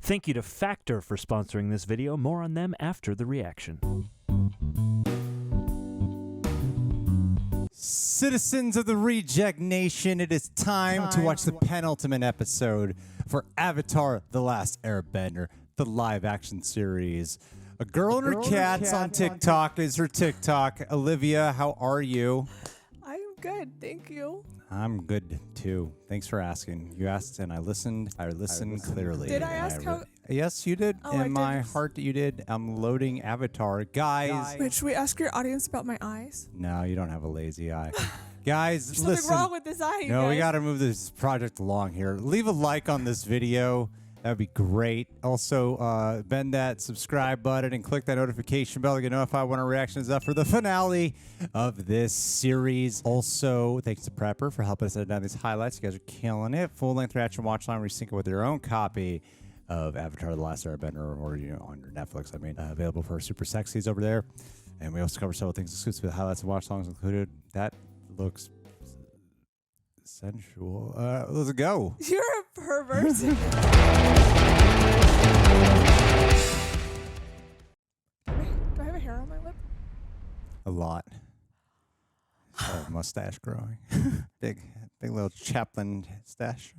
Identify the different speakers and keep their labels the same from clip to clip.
Speaker 1: Thank you to Factor for sponsoring this video. More on them after the reaction.
Speaker 2: Citizens of the Reject Nation, it is time to watch the penultimate episode for Avatar The Last Airbender, the live-action series. A girl and her cats on TikTok is her TikTok. Olivia, how are you?
Speaker 3: I'm good, thank you.
Speaker 2: I'm good, too. Thanks for asking. You asked, and I listened. I listened clearly.
Speaker 3: Did I ask how...
Speaker 2: Yes, you did.
Speaker 3: Oh,
Speaker 2: In my heart, you did. I'm loading Avatar. Guys.
Speaker 3: Wait, should we ask your audience about my eyes?
Speaker 2: No, you don't have a lazy eye. Guys,
Speaker 3: There's
Speaker 2: listen.
Speaker 3: something wrong with this eye,
Speaker 2: No,
Speaker 3: guys.
Speaker 2: we got to move this project along here. Leave a like on this video. That would be great. Also, bend that subscribe button and click that notification bell to get notified when our reaction is up for the finale of this series. Also, thanks to Prepper for helping us edit down these highlights. You guys are killing it. Full-length reaction watch line where you sync it with your own copy of Avatar The Last Airbender, or on your Netflix, available for Super Sexies over there. And we also cover several things exclusive with highlights and watch songs included. That looks sensual. Let's go.
Speaker 3: You're a pervert. Do I have a hair on my lip?
Speaker 2: A lot. Mustache growing. big little Chaplin stash.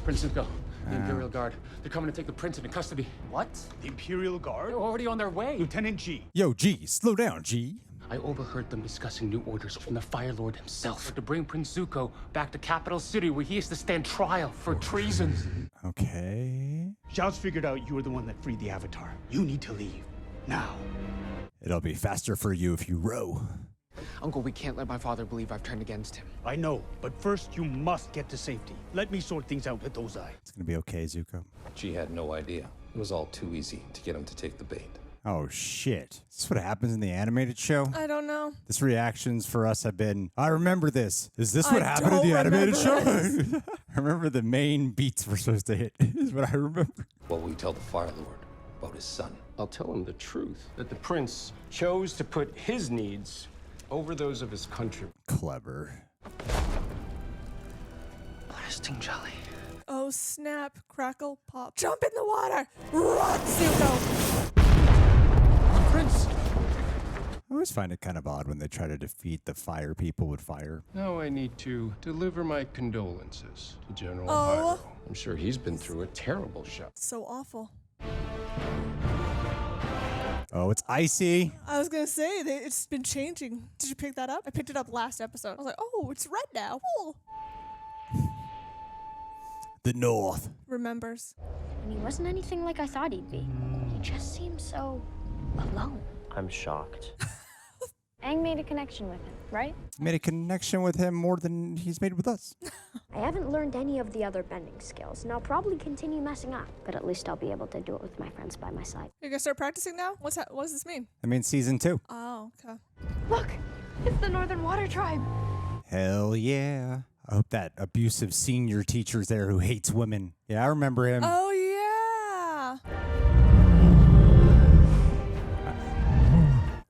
Speaker 4: Prince Zuko, the Imperial Guard. They're coming to take the prince into custody.
Speaker 5: What? The Imperial Guard?
Speaker 4: They're already on their way.
Speaker 5: Lieutenant G.
Speaker 2: Yo, G, slow down, G.
Speaker 4: I overheard them discussing new orders from the Fire Lord himself to bring Prince Zuko back to Capital City where he has to stand trial for treason.
Speaker 2: Okay.
Speaker 5: Zhao's figured out you were the one that freed the Avatar. You need to leave. Now.
Speaker 2: It'll be faster for you if you row.
Speaker 4: Uncle, we can't let my father believe I've turned against him.
Speaker 5: I know, but first you must get to safety. Let me sort things out with Ozai.
Speaker 2: It's gonna be okay, Zuko.
Speaker 6: She had no idea. It was all too easy to get him to take the bait.
Speaker 2: Oh, shit. Is this what happens in the animated show?
Speaker 3: I don't know.
Speaker 2: This reactions for us have been, I remember this. Is this what happened in
Speaker 3: don't
Speaker 2: the animated show?
Speaker 3: remember
Speaker 2: I remember the main beats we're supposed to hit, is what I remember.
Speaker 6: What will we tell the Fire Lord about his son?
Speaker 7: I'll tell him the truth, that the prince chose to put his needs over those of his country.
Speaker 2: Clever.
Speaker 4: Bursting jelly.
Speaker 3: Oh, snap, crackle, pop. Jump in the water! Run, Zuko!
Speaker 4: Prince!
Speaker 2: I always find it kind of odd when they try to defeat the fire people with fire.
Speaker 7: Now I need to deliver my condolences to General
Speaker 3: Oh.
Speaker 7: Iroh. I'm sure he's been through a terrible shock.
Speaker 3: So awful.
Speaker 2: Oh, it's icy.
Speaker 3: I was gonna say, it's been changing. Did you pick that up? I picked it up last episode. I was like, oh, it's red now. Cool.
Speaker 2: The North.
Speaker 3: Remembers.
Speaker 8: And he wasn't anything like I thought he'd be. He just seemed so alone.
Speaker 9: I'm shocked.
Speaker 8: Aang made a connection with him, right?
Speaker 2: Made a connection with him more than he's made with us.
Speaker 8: I haven't learned any of the other bending skills, and I'll probably continue messing up. But at least I'll be able to do it with my friends by my side.
Speaker 3: You gonna start practicing now? What does this mean?
Speaker 2: I mean, season 2.
Speaker 3: Oh, okay.
Speaker 8: Look! It's the Northern Water Tribe!
Speaker 2: Hell yeah. I hope that abusive senior teacher's there who hates women. Yeah, I remember him.
Speaker 3: Oh, yeah.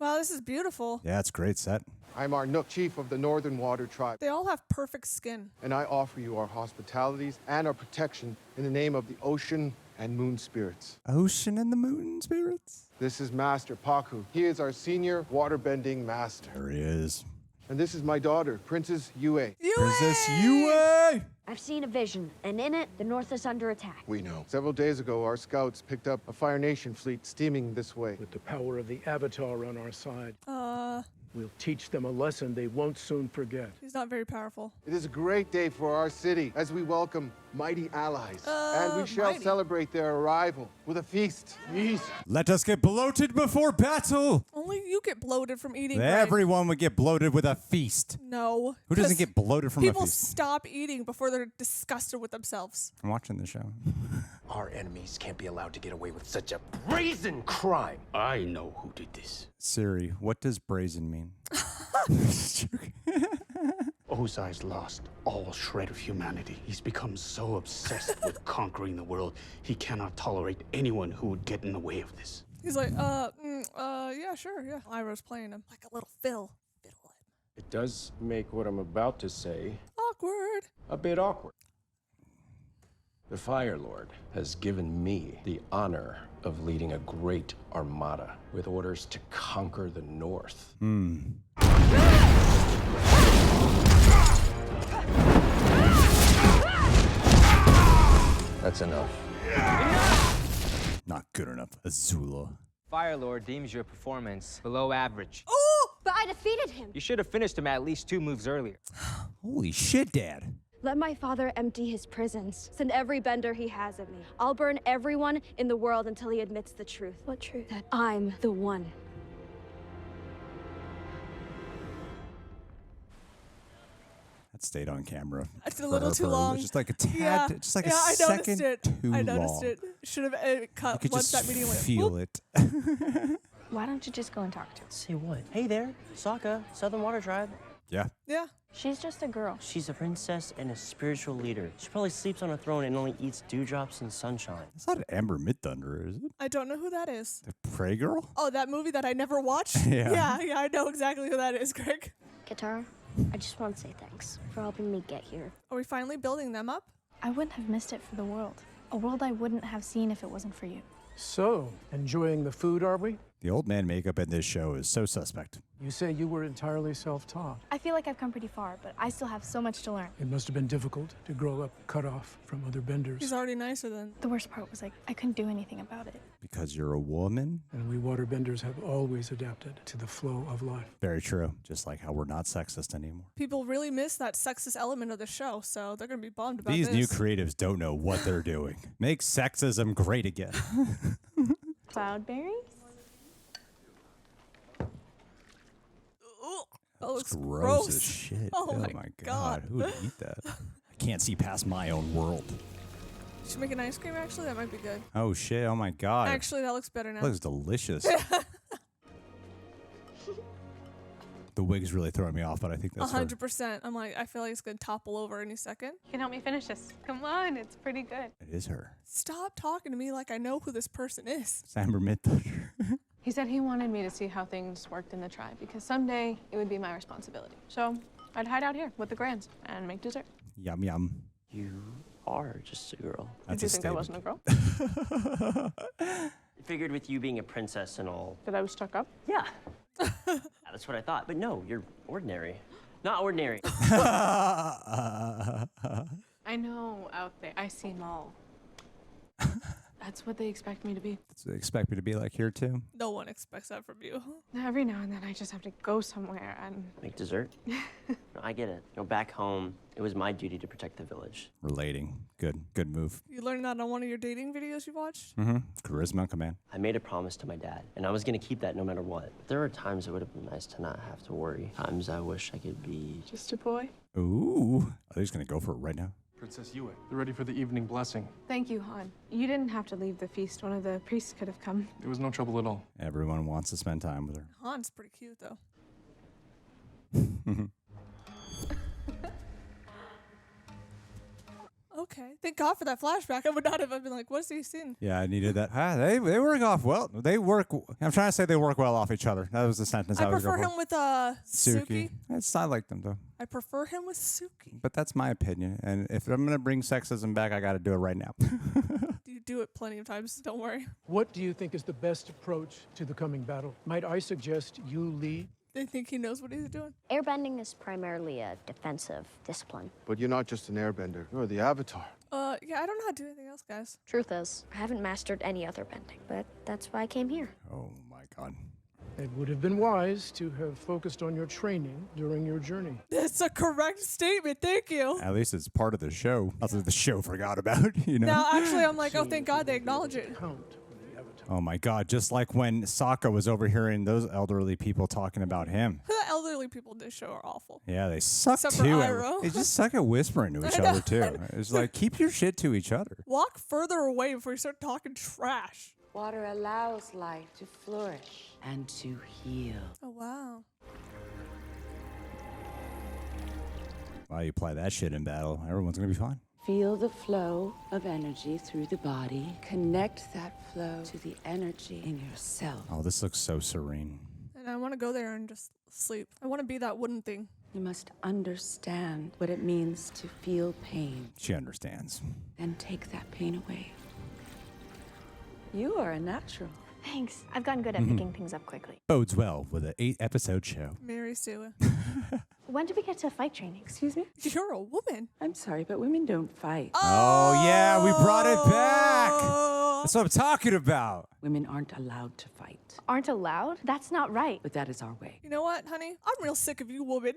Speaker 3: Wow, this is beautiful.
Speaker 2: Yeah, it's a great set.
Speaker 10: I'm our Nook Chief of the Northern Water Tribe,
Speaker 3: They all have perfect skin.
Speaker 10: and I offer you our hospitalities and our protection in the name of the ocean and moon spirits.
Speaker 2: Ocean and the Moon Spirits.
Speaker 10: This is Master Paku. He is our senior waterbending master.
Speaker 2: There he is.
Speaker 10: And this is my daughter, Princess Yue.
Speaker 2: Princess Yue!
Speaker 8: I've seen a vision, and in it, the North is under attack.
Speaker 10: We know. Several days ago, our scouts picked up a Fire Nation fleet steaming this way.
Speaker 11: With the power of the Avatar on our side,
Speaker 3: Uh,
Speaker 11: we'll teach them a lesson they won't soon forget.
Speaker 3: he's not very powerful.
Speaker 10: It is a great day for our city as we welcome mighty allies. And we shall
Speaker 3: mighty.
Speaker 10: celebrate their arrival with a feast. Feast.
Speaker 2: Let us get bloated before battle.
Speaker 3: Only you get bloated from eating. Greg.
Speaker 2: Everyone would get bloated with a feast.
Speaker 3: No.
Speaker 2: Who doesn't
Speaker 3: 'Cause
Speaker 2: get bloated from a
Speaker 3: people
Speaker 2: feast?
Speaker 3: stop eating before they're disgusted with themselves.
Speaker 2: I'm watching the show.
Speaker 9: Our enemies can't be allowed to get away with such a brazen crime.
Speaker 5: I know who did this.
Speaker 2: Siri, what does brazen mean?
Speaker 5: Ozai's lost all shred of humanity. He's become so obsessed with conquering the world, he cannot tolerate anyone who would get in the way of this.
Speaker 3: He's like, yeah, sure, yeah. Iroh's playing him like a little fiddle. Fiddle him.
Speaker 7: It does make what I'm about to say
Speaker 3: Awkward.
Speaker 7: a bit awkward. The Fire Lord has given me the honor of leading a great armada with orders to conquer the North. That's enough.
Speaker 2: Not good enough, Azula.
Speaker 12: Fire Lord deems your performance below average.
Speaker 8: Oh! But I defeated him.
Speaker 12: You should have finished him at least 2 moves earlier.
Speaker 2: Holy shit, Dad.
Speaker 8: Let my father empty his prisons. Send every bender he has of me. I'll burn everyone in the world until he admits the truth. What truth? That I'm the one.
Speaker 2: That stayed on camera.
Speaker 3: It's a little too long.
Speaker 2: Just like a tad, just like a second too
Speaker 3: I noticed
Speaker 2: long.
Speaker 3: it. Should have cut
Speaker 2: You could
Speaker 3: once
Speaker 2: just
Speaker 3: that meeting went.
Speaker 2: feel
Speaker 3: whoop.
Speaker 2: it.
Speaker 13: Why don't you just go and talk to her?
Speaker 14: Say what? Hey there, Sokka, Southern Water Tribe.
Speaker 2: Yeah.
Speaker 3: Yeah.
Speaker 13: She's just a girl.
Speaker 14: She's a princess and a spiritual leader. She probably sleeps on a throne and only eats dewdrops and sunshine.
Speaker 2: It's not Amber Midthunder, is it?
Speaker 3: I don't know who that is.
Speaker 2: The Prey Girl?
Speaker 3: Oh, that movie that I never watched?
Speaker 2: Yeah.
Speaker 3: yeah, I know exactly who that is, Greg.
Speaker 8: Katara, I just want to say thanks for helping me get here.
Speaker 3: Are we finally building them up?
Speaker 13: I wouldn't have missed it for the world. A world I wouldn't have seen if it wasn't for you.
Speaker 11: So, enjoying the food, are we?
Speaker 2: The old man makeup in this show is so suspect.
Speaker 11: You say you were entirely self-taught.
Speaker 13: I feel like I've come pretty far, but I still have so much to learn.
Speaker 11: It must have been difficult to grow up cut off from other benders.
Speaker 3: He's already nicer than.
Speaker 13: The worst part was I couldn't do anything about it.
Speaker 2: Because you're a woman?
Speaker 11: And we waterbenders have always adapted to the flow of life.
Speaker 2: Very true. Just like how we're not sexist anymore.
Speaker 3: People really miss that sexist element of the show, so they're going to be bummed about
Speaker 2: These
Speaker 3: this.
Speaker 2: new creatives don't know what they're doing. Make sexism great again.
Speaker 13: Cloudberries?
Speaker 3: Oh, it's
Speaker 2: gross as shit.
Speaker 3: Oh, my
Speaker 2: God. Who would eat that? I can't see past my own world.
Speaker 3: Should make an ice cream, actually? That might be good.
Speaker 2: Oh, shit. Oh, my God.
Speaker 3: Actually, that looks better now.
Speaker 2: Looks delicious. The wig's really throwing me off, but I think that's
Speaker 3: 100%. I'm like, I feel like it's going to topple over any second.
Speaker 15: You can help me finish this. Come on, it's pretty good.
Speaker 2: It is her.
Speaker 3: Stop talking to me like I know who this person is.
Speaker 2: It's Amber Midthunder.
Speaker 15: He said he wanted me to see how things worked in the tribe because someday it would be my responsibility. So I'd hide out here with the Grands and make dessert.
Speaker 2: Yum, yum.
Speaker 14: You are just a girl.
Speaker 15: Did you think I wasn't a girl?
Speaker 14: I figured with you being a princess and all.
Speaker 15: That I was stuck up?
Speaker 14: Yeah. That's what I thought. But no, you're ordinary. Not ordinary.
Speaker 15: I know out there. I see them all. That's what they expect me to be.
Speaker 2: That's what they expect me to be like here, too?
Speaker 3: No one expects that from you.
Speaker 15: Every now and then I just have to go somewhere and...
Speaker 14: Make dessert? No, I get it. You know, back home, it was my duty to protect the village.
Speaker 2: Relating. Good. Good move.
Speaker 3: You learned that on one of your dating videos you watched?
Speaker 2: Mm-hmm. Charisma command.
Speaker 14: I made a promise to my dad, and I was going to keep that no matter what. But there were times it would have been nice to not have to worry. Times I wish I could be...
Speaker 15: Just a boy?
Speaker 2: Ooh. Are they just going to go for it right now?
Speaker 7: Princess Yue, they're ready for the evening blessing.
Speaker 15: Thank you, Han. You didn't have to leave the feast. One of the priests could have come.
Speaker 7: It was no trouble at all.
Speaker 2: Everyone wants to spend time with her.
Speaker 3: Han's pretty cute, though. Okay. Thank God for that flashback. I would not have been like, what's he seen?
Speaker 2: Yeah, I needed that. They work off well. They work. I'm trying to say they work well off each other. That was the sentence I was going for.
Speaker 3: I prefer him with Suki.
Speaker 2: It's not like them, though.
Speaker 3: I prefer him with Suki.
Speaker 2: But that's my opinion. And if I'm going to bring sexism back, I got to do it right now.
Speaker 3: You do it plenty of times. Don't worry.
Speaker 11: What do you think is the best approach to the coming battle? Might I suggest you lead?
Speaker 3: They think he knows what he's doing.
Speaker 8: Airbending is primarily a defensive discipline.
Speaker 10: But you're not just an airbender. You're the Avatar.
Speaker 3: Yeah, I don't know how to do anything else, guys.
Speaker 8: Truth is, I haven't mastered any other bending, but that's why I came here.
Speaker 2: Oh, my God.
Speaker 11: It would have been wise to have focused on your training during your journey.
Speaker 3: That's a correct statement. Thank you.
Speaker 2: At least it's part of the show. That's what the show forgot about, you know?
Speaker 3: Now, actually, I'm like, oh, thank God they acknowledge it.
Speaker 2: Oh, my God. Just like when Sokka was overhearing those elderly people talking about him.
Speaker 3: The elderly people in this show are awful.
Speaker 2: Yeah, they suck
Speaker 3: Except
Speaker 2: too.
Speaker 3: for Iroh.
Speaker 2: They just suck at whispering to each other, too. It's like, keep your shit to each other.
Speaker 3: Walk further away before you start talking trash.
Speaker 16: Water allows life to flourish and to heal.
Speaker 3: Oh, wow.
Speaker 2: Wow, you apply that shit in battle, everyone's going to be fine.
Speaker 16: Feel the flow of energy through the body. Connect that flow to the energy in yourself.
Speaker 2: Oh, this looks so serene.
Speaker 3: And I want to go there and just sleep. I want to be that wooden thing.
Speaker 16: You must understand what it means to feel pain.
Speaker 2: She understands.
Speaker 16: And take that pain away. You are a natural.
Speaker 13: Thanks. I've gotten good at picking things up quickly.
Speaker 2: Bodes well with an 8-episode show.
Speaker 3: Mary Sue.
Speaker 13: When did we get to fight training?
Speaker 16: Excuse me?
Speaker 3: You're a woman.
Speaker 16: I'm sorry, but women don't fight.
Speaker 2: Oh yeah, we brought it back. That's what I'm talking about.
Speaker 16: Women aren't allowed to fight.
Speaker 13: Aren't allowed? That's not right.
Speaker 16: But that is our way.
Speaker 3: You know what, honey? I'm real sick of you women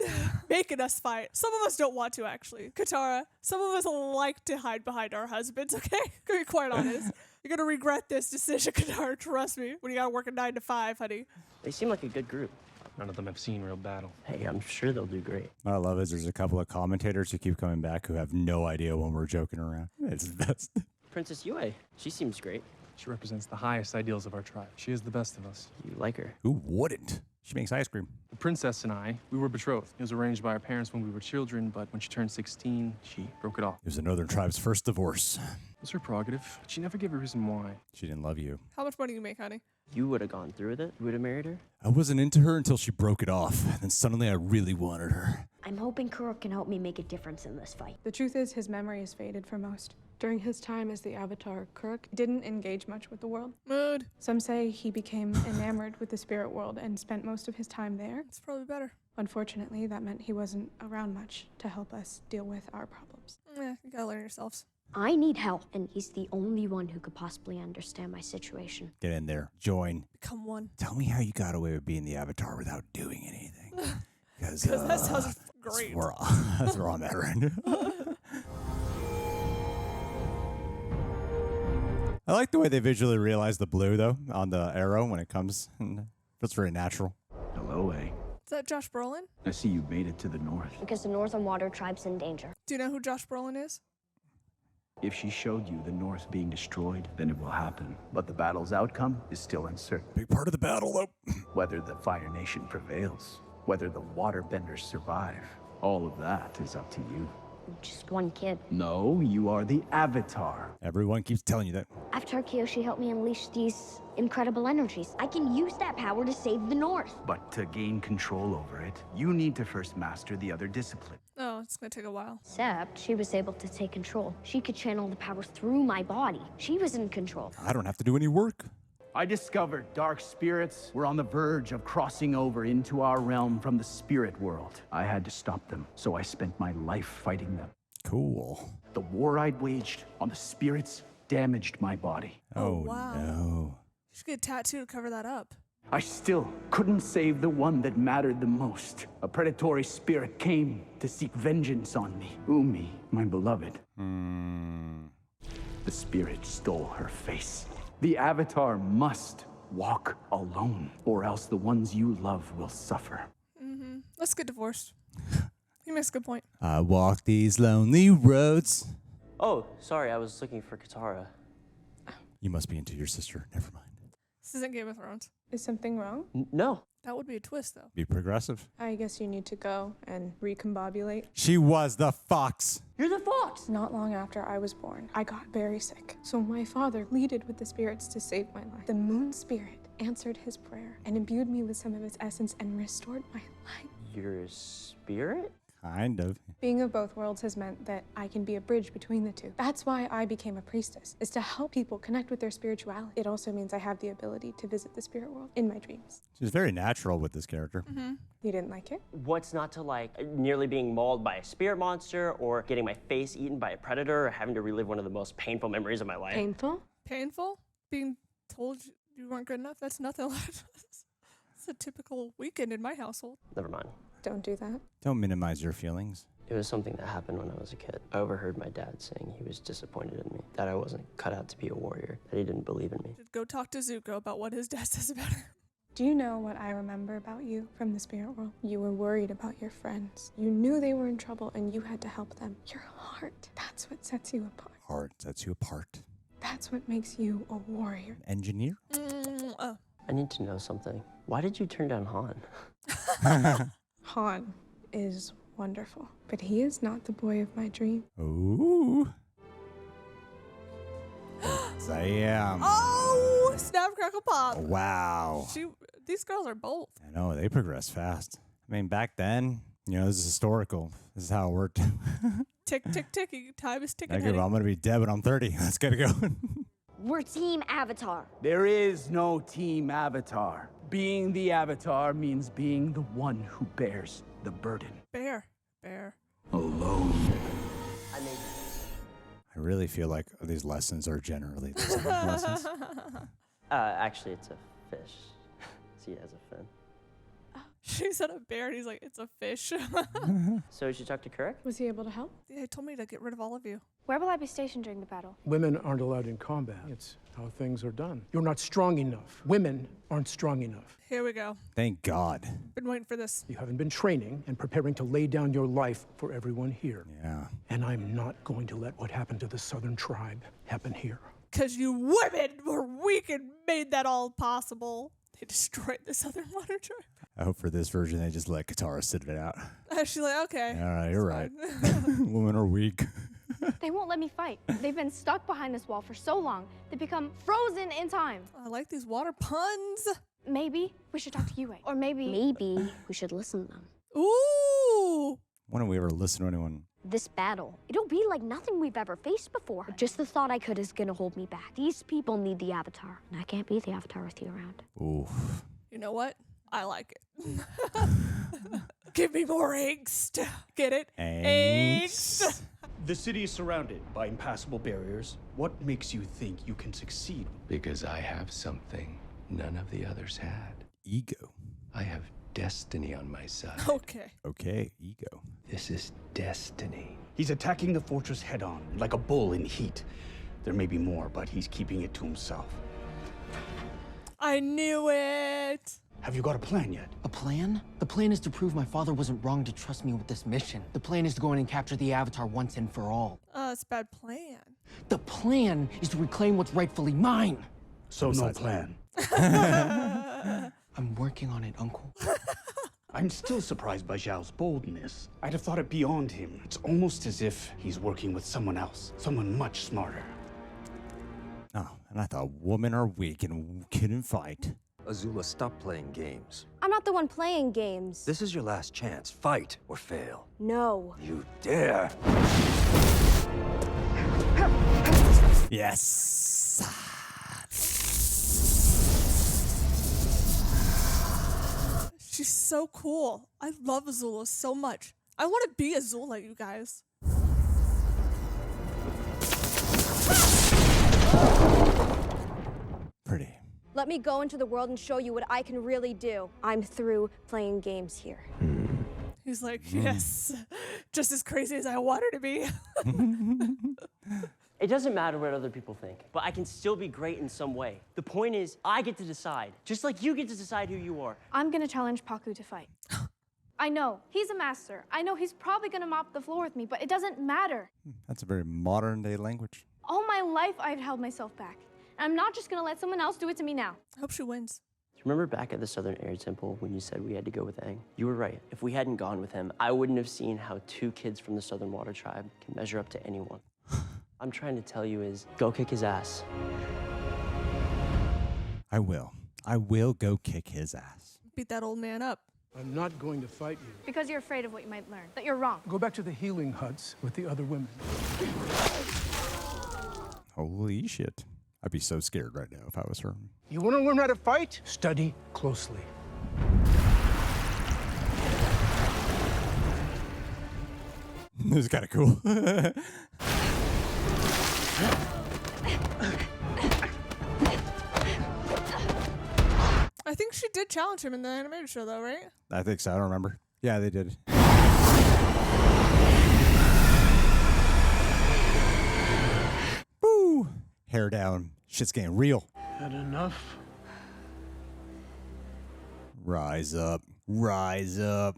Speaker 3: making us fight. Some of us don't want to, actually. Katara, some of us like to hide behind our husbands, okay? To be quite honest. You're going to regret this decision, Katara. Trust me. When you got to work a 9 to 5, honey.
Speaker 14: They seem like a good group.
Speaker 4: None of them have seen real battle.
Speaker 14: Hey, I'm sure they'll do great.
Speaker 2: What I love is there's a couple of commentators who keep coming back who have no idea when we're joking around. It's the best.
Speaker 14: Princess Yue, she seems great.
Speaker 17: She represents the highest ideals of our tribe. She is the best of us.
Speaker 14: You like her?
Speaker 2: Who wouldn't? She makes ice cream.
Speaker 17: The princess and I, we were betrothed. It was arranged by our parents when we were children, but when she turned 16, she broke it off.
Speaker 2: It was the Northern Tribe's first divorce.
Speaker 17: It was her prerogative, but she never gave a reason why.
Speaker 2: She didn't love you.
Speaker 3: How much money do you make, honey?
Speaker 14: You would have gone through with it? You would have married her?
Speaker 2: I wasn't into her until she broke it off. Then suddenly I really wanted her.
Speaker 8: I'm hoping Kuruk can help me make a difference in this fight.
Speaker 15: The truth is, his memory is faded for most. During his time as the Avatar, Kuruk didn't engage much with the world.
Speaker 3: Mood.
Speaker 15: Some say he became enamored with the spirit world and spent most of his time there.
Speaker 3: It's probably better.
Speaker 15: Unfortunately, that meant he wasn't around much to help us deal with our problems.
Speaker 3: Yeah, you gotta learn yourselves.
Speaker 8: I need help, and he's the only one who could possibly understand my situation.
Speaker 2: Get in there. Join.
Speaker 3: Become one.
Speaker 2: Tell me how you got away with being the Avatar without doing anything. Because
Speaker 3: that sounds great.
Speaker 2: That's where I'm at right now. I like the way they visually realize the blue, though, on the arrow when it comes. That's very natural.
Speaker 18: Hello, A.
Speaker 3: Is that Josh Brolin?
Speaker 18: I see you made it to the north.
Speaker 8: Because the Northern Water Tribe's in danger.
Speaker 3: Do you know who Josh Brolin is?
Speaker 18: If she showed you the north being destroyed, then it will happen. But the battle's outcome is still uncertain.
Speaker 2: Big part of the battle, though.
Speaker 18: Whether the Fire Nation prevails, whether the Waterbenders survive, all of that is up to you.
Speaker 8: Just one kid.
Speaker 18: No, you are the Avatar.
Speaker 2: Everyone keeps telling you that.
Speaker 8: After Kyoshi helped me unleash these incredible energies, I can use that power to save the North.
Speaker 18: But to gain control over it, you need to first master the other discipline.
Speaker 3: Oh, it's gonna take a while.
Speaker 8: Except she was able to take control. She could channel the power through my body. She was in control.
Speaker 2: I don't have to do any work.
Speaker 18: I discovered dark spirits were on the verge of crossing over into our realm from the spirit world. I had to stop them, so I spent my life fighting them.
Speaker 2: Cool.
Speaker 18: The war I'd waged on the spirits damaged my body.
Speaker 2: Oh,
Speaker 3: wow.
Speaker 2: no.
Speaker 3: You should get a tattoo to cover that up.
Speaker 18: I still couldn't save the one that mattered the most. A predatory spirit came to seek vengeance on me. Umi, my beloved. The spirit stole her face. The Avatar must walk alone, or else the ones you love will suffer.
Speaker 3: Let's get divorced. He makes a good point.
Speaker 2: I walk these lonely roads.
Speaker 14: Oh, sorry, I was looking for Katara.
Speaker 2: You must be into your sister. Never mind.
Speaker 3: This isn't Game of Thrones.
Speaker 15: Is something wrong?
Speaker 14: No.
Speaker 3: That would be a twist, though.
Speaker 2: Be progressive.
Speaker 15: I guess you need to go and recombobulate.
Speaker 2: She was the fox.
Speaker 14: You're the fox!
Speaker 15: Not long after I was born, I got very sick. So my father pleaded with the spirits to save my life. The moon spirit answered his prayer and imbued me with some of its essence and restored my life.
Speaker 14: You're a spirit?
Speaker 2: Kind of.
Speaker 15: Being of both worlds has meant that I can be a bridge between the two. That's why I became a priestess, is to help people connect with their spirituality. It also means I have the ability to visit the spirit world in my dreams.
Speaker 2: She's very natural with this character.
Speaker 15: You didn't like it?
Speaker 14: What's not to like? Nearly being mauled by a spirit monster, or getting my face eaten by a predator, or having to relive one of the most painful memories of my life?
Speaker 15: Painful?
Speaker 3: Painful? Being told you weren't good enough? That's nothing like It's a typical weekend in my household.
Speaker 14: Never mind.
Speaker 15: Don't do that.
Speaker 2: Don't minimize your feelings.
Speaker 14: It was something that happened when I was a kid. I overheard my dad saying he was disappointed in me, that I wasn't cut out to be a warrior, that he didn't believe in me.
Speaker 3: Go talk to Zuko about what his dad says about her.
Speaker 15: Do you know what I remember about you from the spirit world? You were worried about your friends. You knew they were in trouble and you had to help them. Your heart, that's what sets you apart.
Speaker 2: Heart sets you apart.
Speaker 15: That's what makes you a warrior.
Speaker 2: Engineer?
Speaker 14: I need to know something. Why did you turn down Han?
Speaker 15: Han is wonderful, but he is not the boy of my dream.
Speaker 2: Ooh. Yes, I am.
Speaker 3: Oh, snap, crackle, pop.
Speaker 2: Wow.
Speaker 3: These girls are bold.
Speaker 2: I know, they progress fast. I mean, back then, You know, this is historical. This is how it worked.
Speaker 3: Tick, tick, tick. Time is ticking.
Speaker 2: I'm going to be dead when I'm 30. Let's get it going.
Speaker 8: We're Team Avatar.
Speaker 18: There is no Team Avatar. Being the Avatar means being the one who bears the burden.
Speaker 3: Bear.
Speaker 18: Alone.
Speaker 2: I really feel like these lessons are generally lessons.
Speaker 14: Actually, it's a fish. See, it has a fin.
Speaker 3: She said a bear, and he's like, it's a fish.
Speaker 14: So you should talk to Kuruk?
Speaker 15: Was he able to help?
Speaker 3: Yeah, he told me to get rid of all of you.
Speaker 13: Where will I be stationed during the battle?
Speaker 11: Women aren't allowed in combat. It's how things are done. You're not strong enough. Women aren't strong enough.
Speaker 3: Here we go.
Speaker 2: Thank God.
Speaker 3: Been waiting for this.
Speaker 11: You haven't been training and preparing to lay down your life for everyone here.
Speaker 2: Yeah.
Speaker 11: And I'm not going to let what happened to the Southern tribe happen here.
Speaker 3: Because you women were weak and made that all possible. They destroyed the Southern Water Tribe.
Speaker 2: I hope for this version they just let Katara sit it out.
Speaker 3: She's like, okay.
Speaker 2: All right, you're right. Women are weak.
Speaker 13: They won't let me fight. They've been stuck behind this wall for so long, they become frozen in time.
Speaker 3: I like these water puns.
Speaker 13: Maybe we should talk to Yue. Or maybe
Speaker 8: we should listen to them.
Speaker 3: Ooh!
Speaker 2: When do we ever listen to anyone?
Speaker 8: This battle, it'll be like nothing we've ever faced before. Just the thought I could is gonna hold me back. These people need the Avatar, and I can't be the Avatar with you around.
Speaker 2: Oof.
Speaker 3: You know what? I like it. Give me more angst. Get it? Angst.
Speaker 5: The city is surrounded by impassable barriers. What makes you think you can succeed?
Speaker 7: Because I have something none of the others had.
Speaker 2: Ego.
Speaker 7: I have destiny on my side.
Speaker 3: Okay.
Speaker 2: Okay, ego.
Speaker 7: This is destiny.
Speaker 5: He's attacking the fortress head-on, like a bull in heat. There may be more, but he's keeping it to himself.
Speaker 3: I knew it.
Speaker 5: Have you got a plan yet?
Speaker 19: A plan? The plan is to prove my father wasn't wrong to trust me with this mission. The plan is to go in and capture the Avatar once and for all.
Speaker 3: It's a bad plan.
Speaker 19: The plan is to reclaim what's rightfully mine.
Speaker 5: So no plan.
Speaker 19: I'm working on it, Uncle.
Speaker 5: I'm still surprised by Zhao's boldness. I'd have thought it beyond him. It's almost as if he's working with someone else, someone much smarter.
Speaker 2: Oh, and I thought women are weak and couldn't fight.
Speaker 20: Azula, stop playing games.
Speaker 8: I'm not the one playing games.
Speaker 20: This is your last chance. Fight or fail.
Speaker 8: No.
Speaker 20: You dare.
Speaker 2: Yes.
Speaker 3: She's so cool. I love Azula so much. I want to be Azula, you guys.
Speaker 2: Pretty.
Speaker 8: Let me go into the world and show you what I can really do. I'm through playing games here.
Speaker 3: He's like, yes, just as crazy as I want her to be.
Speaker 14: It doesn't matter what other people think, but I can still be great in some way. The point is, I get to decide, just like you get to decide who you are.
Speaker 13: I'm gonna challenge Paku to fight. I know, he's a master. I know he's probably gonna mop the floor with me, but it doesn't matter.
Speaker 2: That's a very modern day language.
Speaker 13: All my life, I've held myself back. And I'm not just gonna let someone else do it to me now.
Speaker 3: I hope she wins.
Speaker 14: Remember back at the Southern Air Temple when you said we had to go with Aang? You were right. If we hadn't gone with him, I wouldn't have seen how 2 kids from the Southern Water Tribe can measure up to anyone. I'm trying to tell you is, go kick his ass.
Speaker 2: I will. I will go kick his ass.
Speaker 3: Beat that old man up.
Speaker 11: I'm not going to fight you.
Speaker 13: Because you're afraid of what you might learn, that you're wrong.
Speaker 11: Go back to the healing huts with the other women.
Speaker 2: Holy shit. I'd be so scared right now if I was her.
Speaker 11: You want to learn how to fight? Study closely.
Speaker 2: This is kind of cool.
Speaker 3: I think she did challenge him in the animated show, though, right?
Speaker 2: I think so. I don't remember. Yeah, they did. Woo! Hair down. Shit's getting real.
Speaker 11: Had enough?
Speaker 2: Rise up. Rise up.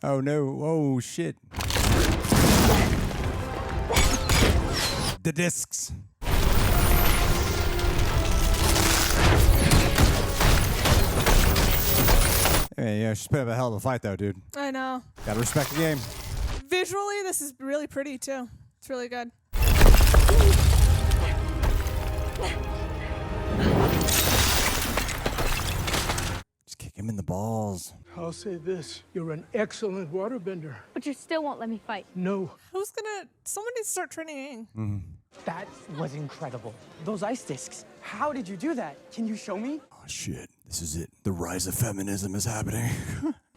Speaker 2: Oh no. Oh shit. The discs. Hey, yeah, she's put up a hell of a fight though, dude.
Speaker 3: I know.
Speaker 2: Gotta respect the game.
Speaker 3: Visually, this is really pretty too. It's really good.
Speaker 2: Kick him in the balls.
Speaker 11: I'll say this. You're an excellent waterbender.
Speaker 13: But you still won't let me fight.
Speaker 11: No.
Speaker 3: Someone needs to start training Aang.
Speaker 21: That was incredible. Those ice discs. How did you do that? Can you show me?
Speaker 2: Oh, shit. This is it. The rise of feminism is happening.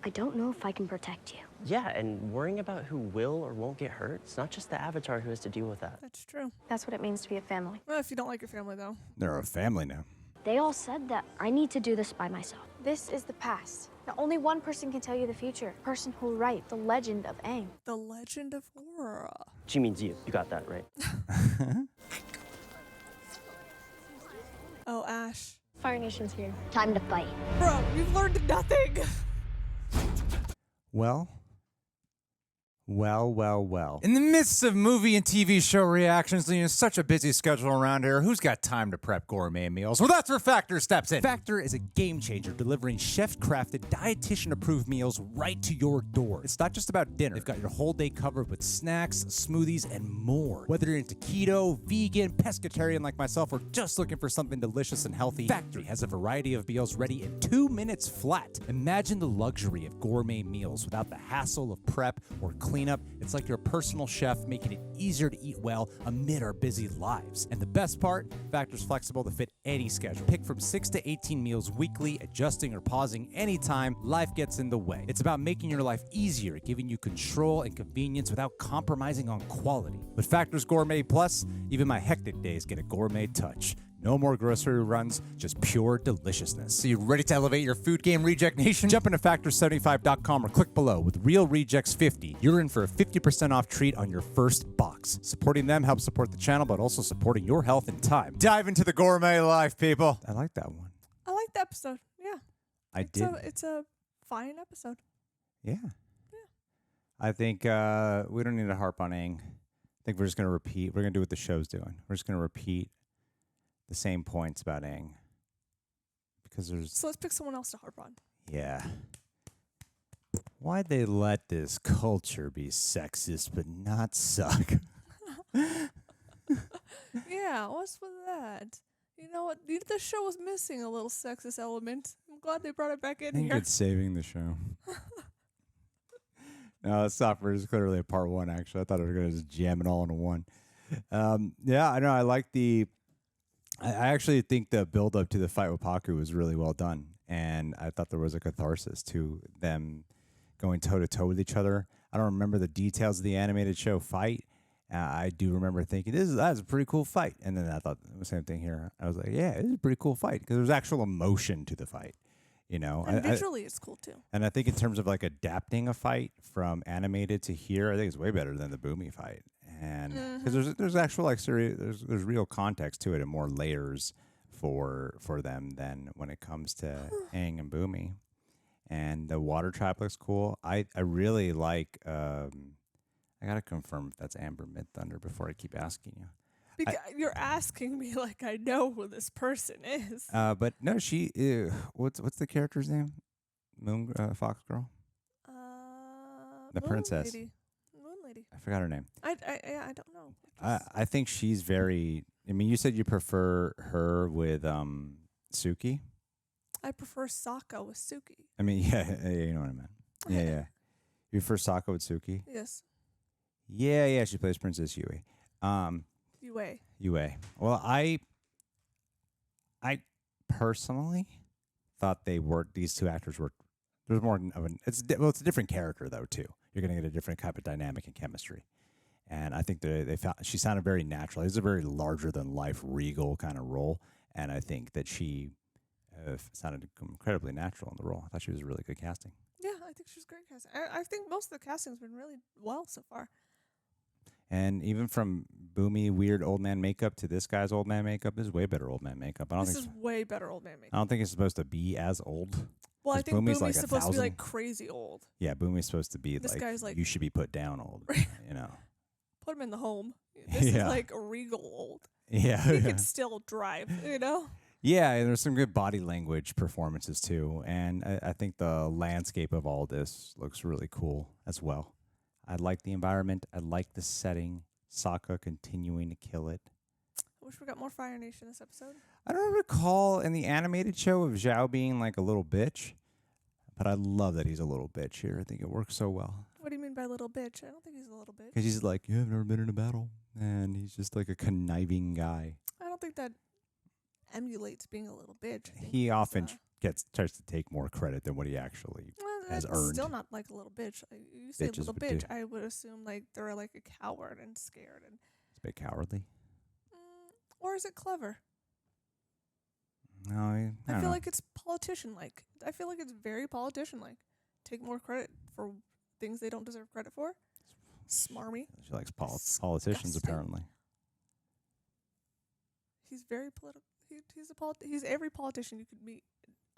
Speaker 8: I don't know if I can protect you.
Speaker 14: Yeah, and worrying about who will or won't get hurt, it's not just the Avatar who has to deal with that.
Speaker 3: That's true.
Speaker 13: That's what it means to be a family.
Speaker 3: Well, if you don't like your family, though.
Speaker 2: They're a family now.
Speaker 8: They all said that I need to do this by myself.
Speaker 13: This is the past. Now, only one person can tell you the future. The person who will write the legend of Aang.
Speaker 3: The legend of Korra.
Speaker 14: She means you. You got that right.
Speaker 3: Oh, Ash.
Speaker 13: Fire Nation's here.
Speaker 8: Time to fight.
Speaker 3: Bro, you've learned nothing.
Speaker 2: Well. In the midst of movie and TV show reactions, such a busy schedule around here, who's got time to prep gourmet meals? Well, that's where Factor steps in. Factor is a game changer, delivering chef-crafted, dietitian-approved meals right to your door. It's not just about dinner. They've got your whole day covered with snacks, smoothies, and more. Whether you're into keto, vegan, pescatarian like myself, or just looking for something delicious and healthy, Factory has a variety of meals ready in 2 minutes flat. Imagine the luxury of gourmet meals without the hassle of prep or cleanup. It's like your personal chef, making it easier to eat well amid our busy lives. And the best part, Factor's flexible to fit any schedule. Pick from 6 to 18 meals weekly, adjusting or pausing anytime life gets in the way. It's about making your life easier, giving you control and convenience without compromising on quality. With Factor's Gourmet Plus, even my hectic days get a gourmet touch. No more grocery runs, just pure deliciousness. So you ready to elevate your food game, Reject Nation? Jump into Factor75.com or click below. With Real Rejects 50, you're in for a 50% off treat on your first box. Supporting them helps support the channel, but also supporting your health and time. Dive into the gourmet life, people. I like that one.
Speaker 3: I like the episode. Yeah. It's a fine episode.
Speaker 2: Yeah. I think we don't need to harp on Aang. I think we're just going to repeat. We're going to do what the show's doing. We're just going to repeat the same points about Aang. Because there's...
Speaker 3: So let's pick someone else to harp on.
Speaker 2: Yeah. Why'd they let this culture be sexist but not suck?
Speaker 3: Yeah, what's with that? You know what? The show was missing a little sexist element. I'm glad they brought it back in
Speaker 2: I think
Speaker 3: here.
Speaker 2: it's saving the show. No, it's not. It's clearly a part one, actually. I thought I was going to just jam it all into one. Yeah, I know. I like the... I actually think the build-up to the fight with Paku was really well done. And I thought there was a catharsis to them going toe-to-toe with each other. I don't remember the details of the animated show fight. I do remember thinking, that's a pretty cool fight. And then I thought the same thing here. I was like, yeah, it is a pretty cool fight. Because there's actual emotion to the fight. You know,
Speaker 3: and visually it's cool too.
Speaker 2: And I think in terms of like adapting a fight from animated to here, I think it's way better than the Bumi fight. And because there's actual like there's real context to it and more layers for them than when it comes to Aang and Bumi. And the water tribe looks cool. I really like. I gotta confirm if that's Amber Midthunder before I keep asking you.
Speaker 3: Because you're asking me like I know who this person is.
Speaker 2: But no, she. What's the character's name? Moon Fox Girl. The
Speaker 3: Moon
Speaker 2: princess.
Speaker 3: Lady. Moon Lady.
Speaker 2: I forgot her name.
Speaker 3: I don't know.
Speaker 2: I think she's very. I mean, you said you prefer her with Suki.
Speaker 3: I prefer Sokka with Suki.
Speaker 2: I mean, yeah, you know what I meant. Yeah. You prefer Sokka with Suki?
Speaker 3: Yes.
Speaker 2: Yeah. She plays Princess Yue. Yue. Well, I personally thought these two actors were. There's more of an. It's a different character though too. You're gonna get a different type of dynamic and chemistry, and I think they found she sounded very natural. It's a very larger than life, regal kind of role, and I think that she sounded incredibly natural in the role. I thought she was a really good casting.
Speaker 3: Yeah, I think she's great casting. I think most of the casting's been really well so far.
Speaker 2: And even from Boomy weird old man makeup to this guy's old man makeup is way better old man makeup.
Speaker 3: This is way better old man makeup.
Speaker 2: I don't think it's supposed to be as old.
Speaker 3: Well, I think Boomy's
Speaker 2: like
Speaker 3: supposed to be like crazy old.
Speaker 2: Yeah, Boomy's supposed to be
Speaker 3: this guy's like
Speaker 2: you should be put down old. You know,
Speaker 3: put him in the home. This is like a regal old.
Speaker 2: Yeah,
Speaker 3: he can still drive. You know.
Speaker 2: Yeah, and there's some good body language performances too, and I think the landscape of all this looks really cool as well. I like the environment. I like the setting. Sokka continuing to kill it.
Speaker 3: I wish we got more Fire Nation this episode.
Speaker 2: I don't recall in the animated show of Zhao being like a little bitch. But I love that he's a little bitch here. I think it works so well.
Speaker 3: What do you mean by little bitch? I don't think he's a little bitch.
Speaker 2: Because he's like, yeah, I've never been in a battle. And he's just like a conniving guy.
Speaker 3: I don't think that emulates being a little bitch.
Speaker 2: He often tries to take more credit than what he actually has earned.
Speaker 3: Still not like a little bitch. Like, you say
Speaker 2: Bitches
Speaker 3: little
Speaker 2: would
Speaker 3: bitch,
Speaker 2: do.
Speaker 3: I would assume like they're like a coward and scared, and
Speaker 2: It's a bit cowardly.
Speaker 3: or is it clever?
Speaker 2: No,
Speaker 3: I
Speaker 2: don't
Speaker 3: feel
Speaker 2: know.
Speaker 3: like it's politician-like. I feel like it's very politician-like. Take more credit for things they don't deserve credit for. Smarmy.
Speaker 2: She likes politicians, apparently.
Speaker 3: He's very political. He's every politician you could meet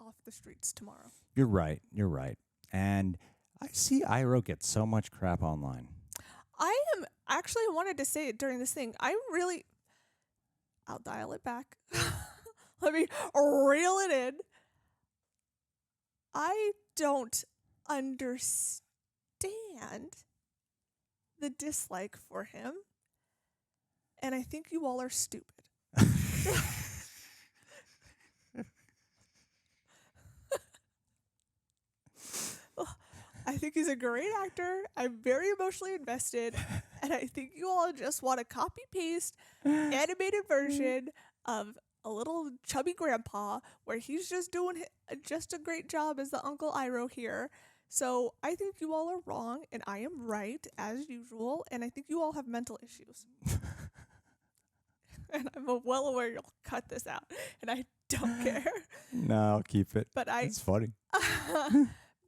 Speaker 3: off the streets tomorrow.
Speaker 2: You're right. You're right. And I see Iroh get so much crap online.
Speaker 3: I wanted to say it during this thing. I'll dial it back. Let me reel it in. I don't understand the dislike for him. And I think you all are stupid. I think he's a great actor. I'm very emotionally invested. And I think you all just want a copy-paste animated version of a little chubby grandpa where he's just doing just a great job as the Uncle Iroh here. So I think you all are wrong, and I am right, as usual. And I think you all have mental issues. And I'm well aware you'll cut this out, and I don't care.
Speaker 2: No, I'll keep it.
Speaker 3: But
Speaker 2: it's funny.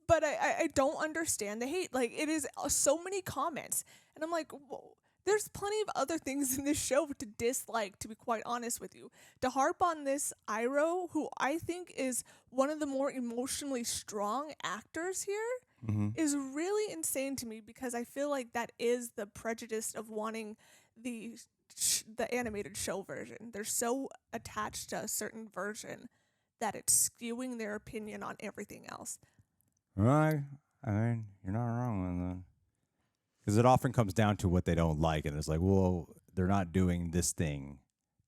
Speaker 3: But I don't understand the hate. Like, it is so many comments. And I'm like, whoa, there's plenty of other things in this show to dislike, to be quite honest with you. To harp on this Iroh, who I think is one of the more emotionally strong actors here, is really insane to me, because I feel like that is the prejudice of wanting the animated show version. They're so attached to a certain version that it's skewing their opinion on everything else.
Speaker 2: Right. I mean, you're not wrong on that. Because it often comes down to what they don't like, and it's like, well, they're not doing this thing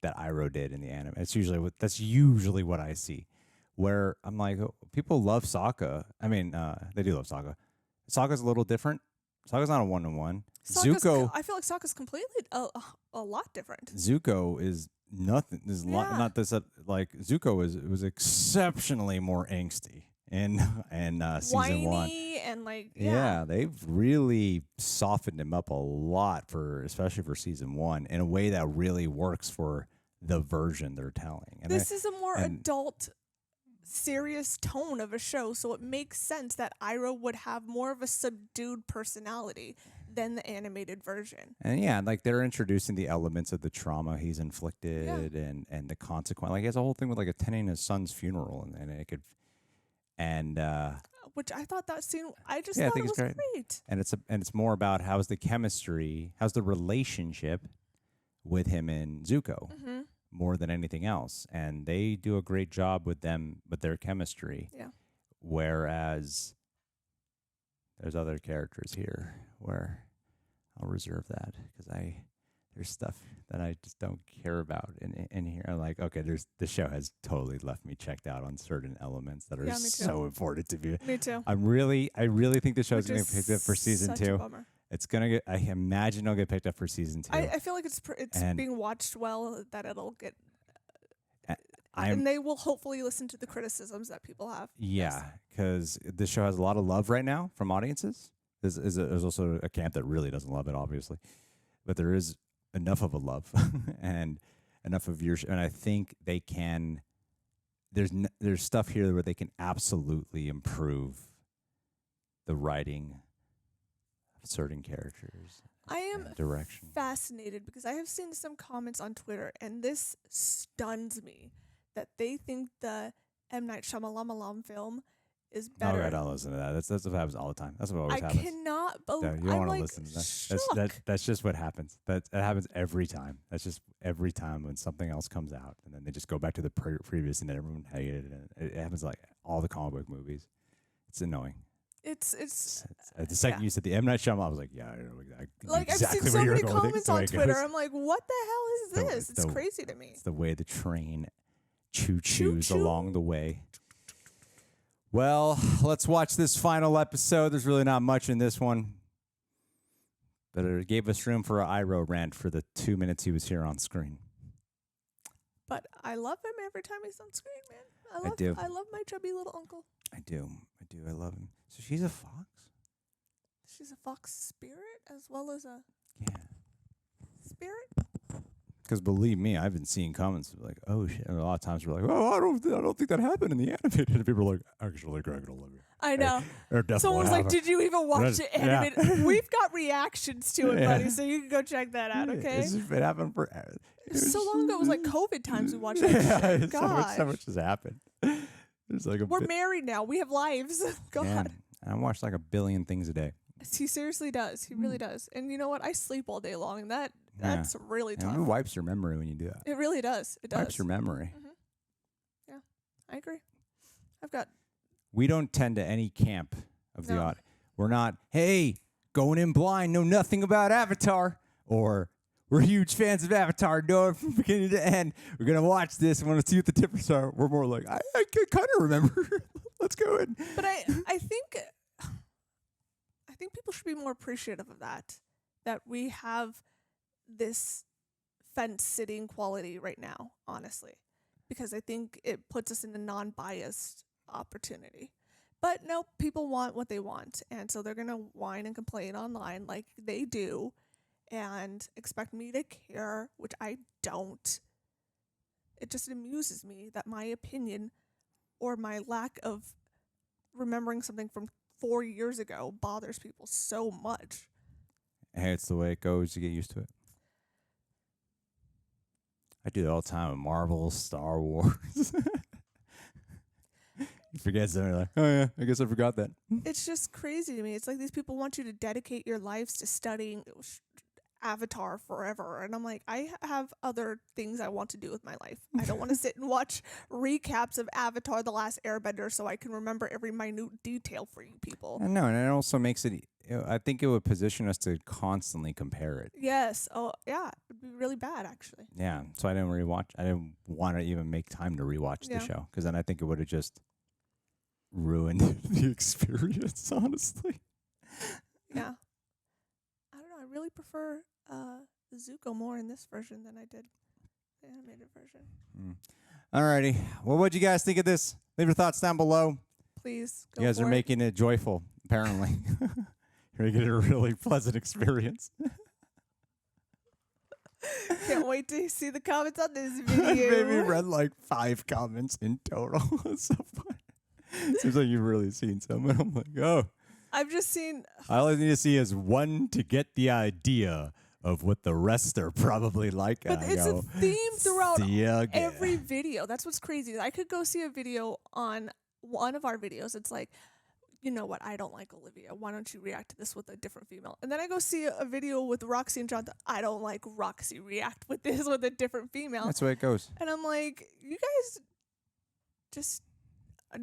Speaker 2: that Iroh did in the anime. That's usually what I see. Where I'm like, oh, people love Sokka. I mean, they do love Sokka. Sokka's a little different. Sokka's not a one-to-one. Zuko,
Speaker 3: I feel like Sokka's completely a lot different.
Speaker 2: Zuko is nothing. Not this. Like Zuko was exceptionally more angsty in season one.
Speaker 3: And like
Speaker 2: yeah, they've really softened him up a lot especially for season one, in a way that really works for the version they're telling. And
Speaker 3: this is a more adult, serious tone of a show, so it makes sense that Iroh would have more of a subdued personality than the animated version.
Speaker 2: And yeah, like they're introducing the elements of the trauma he's inflicted and the consequence. Like he has a whole thing with like attending his son's funeral, and it could,
Speaker 3: which I thought that scene, I think
Speaker 2: it
Speaker 3: was
Speaker 2: was
Speaker 3: great.
Speaker 2: And it's more about how's the relationship with him and Zuko, more than anything else. And they do a great job with their chemistry.
Speaker 3: Yeah.
Speaker 2: Whereas there's other characters here where I'll reserve that, because there's stuff that I just don't care about in here. I'm like, okay, the show has totally left me checked out on certain elements that are so important to me.
Speaker 3: Me too.
Speaker 2: I really think the show's going to get picked up for season
Speaker 3: such a
Speaker 2: 2.
Speaker 3: bummer.
Speaker 2: It's gonna get. I imagine it'll get picked up for season 2.
Speaker 3: I feel like it's being watched well, that it'll get.
Speaker 2: and
Speaker 3: and they will hopefully listen to the criticisms that people have.
Speaker 2: Yeah, because this show has a lot of love right now from audiences. There's also a camp that really doesn't love it, obviously, but there is enough of a love and enough of viewership, and I think they can. There's stuff here where they can absolutely improve the writing of certain characters.
Speaker 3: I am
Speaker 2: direction.
Speaker 3: fascinated because I have seen some comments on Twitter, and this stuns me, that they think the M. Night Shyamalan film is better.
Speaker 2: Oh, I don't listen to that. That's what happens all the time. That's what always happens.
Speaker 3: I cannot believe.
Speaker 2: You don't want to
Speaker 3: like
Speaker 2: listen to that. That's just what happens. That happens every time. That's just every time when something else comes out, and then they just go back to the previous, and then everyone hated it. It happens like all the comic book movies. It's annoying.
Speaker 3: It's
Speaker 2: the second you said the M. Night Shyamalan, I was like, yeah, I know
Speaker 3: like
Speaker 2: exactly
Speaker 3: I've seen so
Speaker 2: where
Speaker 3: many
Speaker 2: you're going.
Speaker 3: comments on Twitter. I'm like, what the hell is this? It's crazy to me.
Speaker 2: It's the way the train choo-choos along the way. Well, let's watch this final episode. There's really not much in this one, but it gave us room for an Iroh rant for the 2 minutes he was here on screen.
Speaker 3: But I love him every time he's on screen, man.
Speaker 2: I do.
Speaker 3: I love my chubby little uncle.
Speaker 2: I do. I love him. So she's a fox?
Speaker 3: She's a fox spirit as well as a spirit.
Speaker 2: Because believe me, I've been seeing comments like, "Oh shit!" And a lot of times we're like, "Oh, I don't think that happened in the animated." And people are like, "Actually, Greg, I love you."
Speaker 3: I know. Someone's like, "Did you even watch it animated?"
Speaker 2: Yeah.
Speaker 3: We've got reactions to it, buddy, so you can go check that out. Okay.
Speaker 2: It happened for.
Speaker 3: So long ago, it was like COVID times we watched that shit.
Speaker 2: So much has happened. There's like
Speaker 3: We're married now. We have lives. God.
Speaker 2: Man, I watch like 1 billion things a day.
Speaker 3: He seriously does. He really does. And you know what? I sleep all day long, and that's really tough.
Speaker 2: It wipes your memory when you do that.
Speaker 3: It really does. It does.
Speaker 2: Wipes your memory.
Speaker 3: Yeah, I agree. I've got.
Speaker 2: We don't tend to any camp of the audience. We're not, hey, going in blind, know nothing about Avatar, or we're huge fans of Avatar, know it from beginning to end. We're going to watch this and want to see what the difference are. We're more like, I kind of remember. Let's go in.
Speaker 3: But I think people should be more appreciative of that we have this fence-sitting quality right now, honestly, because I think it puts us in a non-biased opportunity. But no, people want what they want, and so they're going to whine and complain online like they do and expect me to care, which I don't. It just amuses me that my opinion or my lack of remembering something from 4 years ago bothers people so much.
Speaker 2: Hey, it's the way it goes. You get used to it. I do it all the time with Marvel, Star Wars. You forget something, like, oh yeah, I guess I forgot that.
Speaker 3: It's just crazy to me. It's like these people want you to dedicate your lives to studying Avatar forever. And I'm like, I have other things I want to do with my life. I don't want to sit and watch recaps of Avatar The Last Airbender so I can remember every minute detail for you people.
Speaker 2: I know, and it also makes it, I think it would position us to constantly compare it.
Speaker 3: Yes. Oh, yeah. It'd be really bad, actually.
Speaker 2: Yeah, so I didn't want to even make time to rewatch the show, because then I think it would have just ruined the experience, honestly.
Speaker 3: Yeah. I don't know. I really prefer Zuko more in this version than I did the animated version.
Speaker 2: Alrighty. Well, what'd you guys think of this? Leave your thoughts down below.
Speaker 3: Please
Speaker 2: go. You guys are making it joyful, apparently. You're making it a really pleasant experience.
Speaker 3: Can't wait to see the comments on this video.
Speaker 2: Maybe read like 5 comments in total. It's so funny. Seems like you've really seen some. And I'm like, oh.
Speaker 3: I've just seen.
Speaker 2: All I need to see is one to get the idea of what the rest are probably like.
Speaker 3: But it's a theme throughout every video. That's what's crazy. I could go see a video on one of our videos. It's like, you know what? I don't like Olivia. Why don't you react to this with a different female? And then I go see a video with Roxy and John. I don't like Roxy. React with this with a different female.
Speaker 2: That's the way it goes.
Speaker 3: And I'm like, you guys just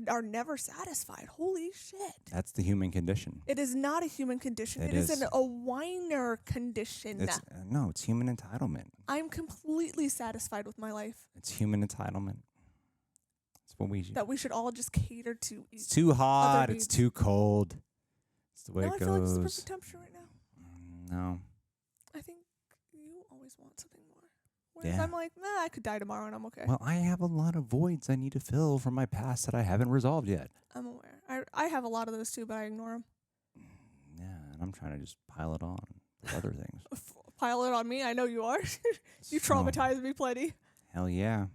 Speaker 3: are never satisfied. Holy shit.
Speaker 2: That's the human condition.
Speaker 3: It is not a human condition. It is a whiner condition.
Speaker 2: No, it's human entitlement.
Speaker 3: I'm completely satisfied with my life.
Speaker 2: It's human entitlement. It's what we
Speaker 3: that we should all just cater to.
Speaker 2: It's too hot. It's too cold. It's the way it goes.
Speaker 3: I feel like it's the perfect temperature right now.
Speaker 2: No.
Speaker 3: I think you always want something more. Whereas I'm like, nah, I could die tomorrow and I'm okay.
Speaker 2: Well, I have a lot of voids I need to fill from my past that I haven't resolved yet.
Speaker 3: I'm aware. I have a lot of those too, but I ignore them.
Speaker 2: Yeah, and I'm trying to just pile it on with other things.
Speaker 3: Pile it on me? I know you are. You traumatize me plenty.
Speaker 2: Hell yeah.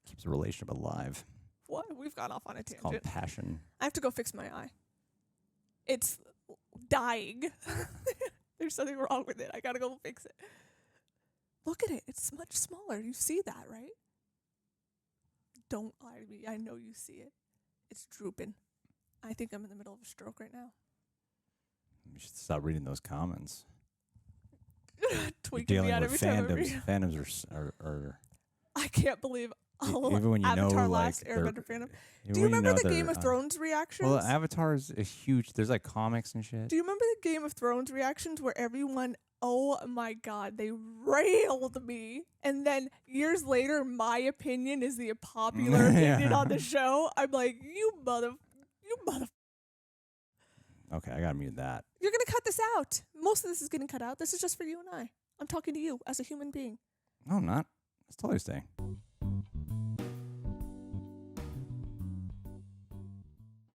Speaker 2: Keeps a relationship alive.
Speaker 3: What? We've gone off on a tangent.
Speaker 2: It's called passion.
Speaker 3: I have to go fix my eye. It's dying. There's something wrong with it. I gotta go fix it. Look at it. It's much smaller. You see that, right? Don't lie to me. I know you see it. It's drooping. I think I'm in the middle of a stroke right now.
Speaker 2: You should stop reading those comments.
Speaker 3: Tweaking me out every time I read.
Speaker 2: Fandoms are
Speaker 3: I can't believe
Speaker 2: even when you
Speaker 3: Avatar
Speaker 2: know,
Speaker 3: Last
Speaker 2: like,
Speaker 3: Airbender fandom. Do you remember the Game of Thrones reactions?
Speaker 2: Well, Avatar is a huge. There's like comics and shit.
Speaker 3: Do you remember the Game of Thrones reactions where everyone, oh my god, they railed me, and then years later, my opinion is the popular opinion on the show? I'm like, you mother.
Speaker 2: Okay, I gotta mute that.
Speaker 3: You're gonna cut this out. Most of this is getting cut out. This is just for you and I. I'm talking to you as a human being.
Speaker 2: No, I'm not. It's totally staying.